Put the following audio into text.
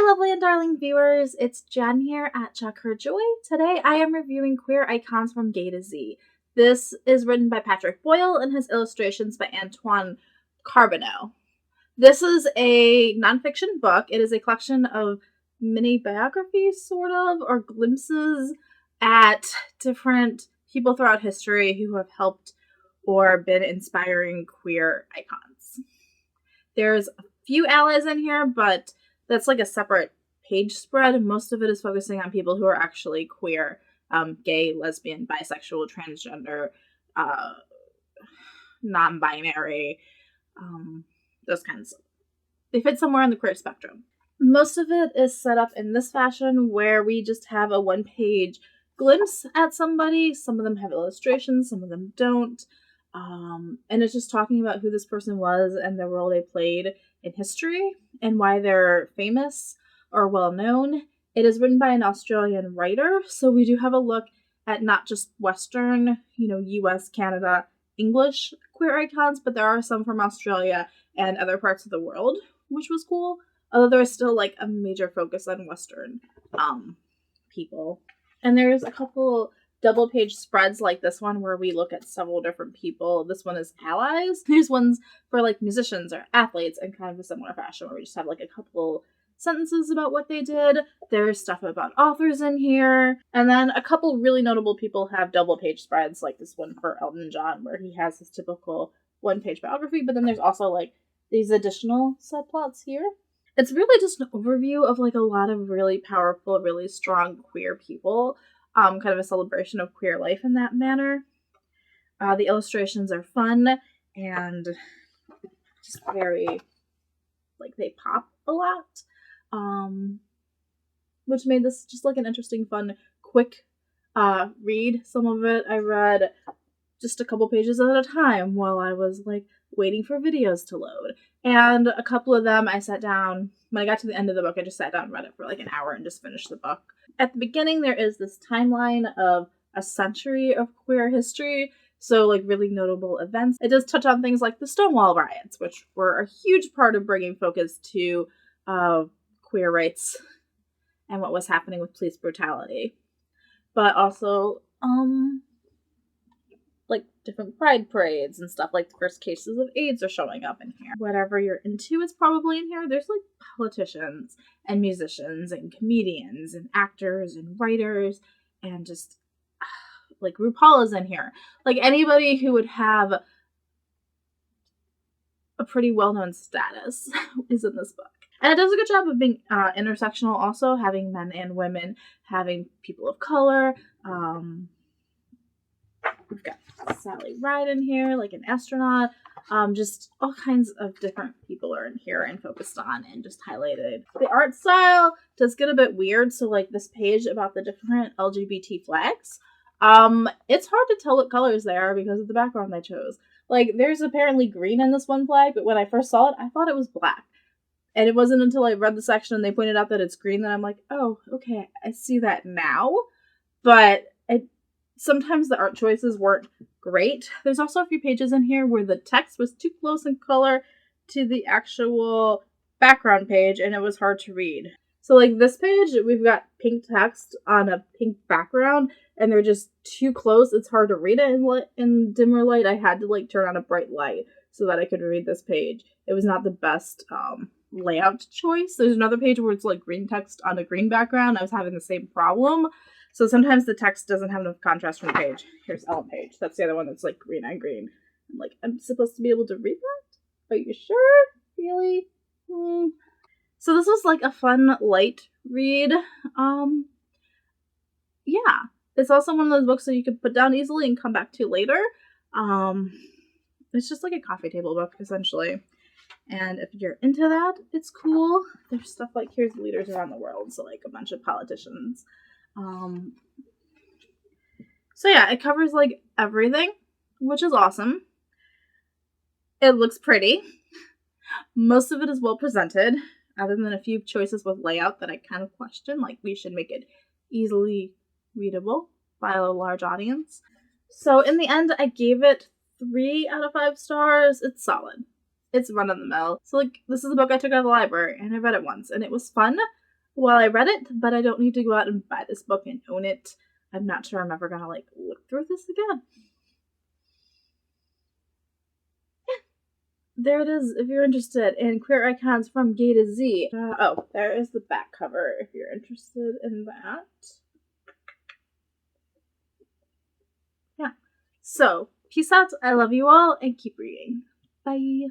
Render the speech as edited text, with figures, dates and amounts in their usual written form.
lovely and darling viewers, it's Jen here at Chuck Her Joy. Today I am reviewing Queer Icons from Gay to Z. This is written by Patrick Boyle and has illustrations by Antoine Corbineau. This is a nonfiction book. It is a collection of mini-biographies, sort of, or glimpses at different people throughout history who have helped or been inspiring queer icons. There's a few allies in here, but that's like a separate page spread. Most of it is focusing on people who are actually queer, gay, lesbian, bisexual, transgender, non-binary, those kinds of. They fit somewhere on the queer spectrum. Most of it is set up in this fashion where we just have a one-page glimpse at somebody. Some of them have illustrations, some of them don't. And it's just talking about who this person was and the role they played in history and why they're famous or well known. It is written by an Australian writer, so we do have a look at not just Western, US, Canada, English queer icons, but there are some from Australia and other parts of the world, which was cool. Although there is still like a major focus on Western people. And there's a couple double page spreads like this one where we look at several different people. This one is allies. There's ones for like musicians or athletes in kind of a similar fashion where we just have like a couple sentences about what they did. There's stuff about authors in here. And then a couple really notable people have double page spreads like this one for Elton John where he has his typical one page biography, but then there's also like these additional subplots here. It's really just an overview of like a lot of really powerful, really strong queer people. Kind of a celebration of queer life in that manner. The illustrations are fun and just very, like, they pop a lot. Which made this just like an interesting, fun, quick read. Some of it I read just a couple pages at a time while I was like waiting for videos to load. And a couple of them I sat down, when I got to the end of the book, I just sat down and read it for like an hour and just finished the book. At the beginning, there is this timeline of a century of queer history, so like really notable events. It does touch on things like the Stonewall riots, which were a huge part of bringing focus to queer rights and what was happening with police brutality. But also, like different pride parades and stuff, like the first cases of AIDS are showing up in here. Whatever you're into is probably in here. There's like politicians and musicians and comedians and actors and writers and just like RuPaul is in here. Like anybody who would have a pretty well-known status is in this book. And it does a good job of being intersectional also, having men and women, having people of color. We've got Sally Ride in here, like an astronaut. Just all kinds of different people are in here and focused on and just highlighted. The art style does get a bit weird. So like this page about the different LGBT flags, it's hard to tell what colors they are because of the background they chose. Like there's apparently green in this one flag, but when I first saw it, I thought it was black. And it wasn't until I read the section and they pointed out that it's green that I'm like, oh, okay, I see that now. But sometimes the art choices weren't great. There's also a few pages in here where the text was too close in color to the actual background page and it was hard to read. So like this page, we've got pink text on a pink background and they're just too close. It's hard to read it in dimmer light. I had to like turn on a bright light so that I could read this page. It was not the best layout choice. There's another page where it's like green text on a green background. I was having the same problem. So sometimes the text doesn't have enough contrast from the page. Here's Ellen page. That's the other one that's like green on green. I'm like, I'm supposed to be able to read that? Are you sure? Really? So this was like a fun, light read. Yeah. It's also one of those books that you could put down easily and come back to later. It's just like a coffee table book, essentially. And if you're into that, it's cool. There's stuff like here's leaders around the world. So like a bunch of politicians. So yeah, it covers like everything, which is awesome. It looks pretty. Most of it is well presented, other than a few choices with layout that I kind of question, like we should make it easily readable by a large audience. So in the end, I gave it 3 out of 5 stars. It's solid. It's run of the mill. So like this is a book I took out of the library and I read it once and it was fun. Well, I read it, but I don't need to go out and buy this book and own it. I'm not sure I'm ever gonna, like, look through this again. There it is if you're interested in queer icons from Gay to Z. Oh, there is the back cover if you're interested in that. Yeah. So, peace out. I love you all and keep reading. Bye.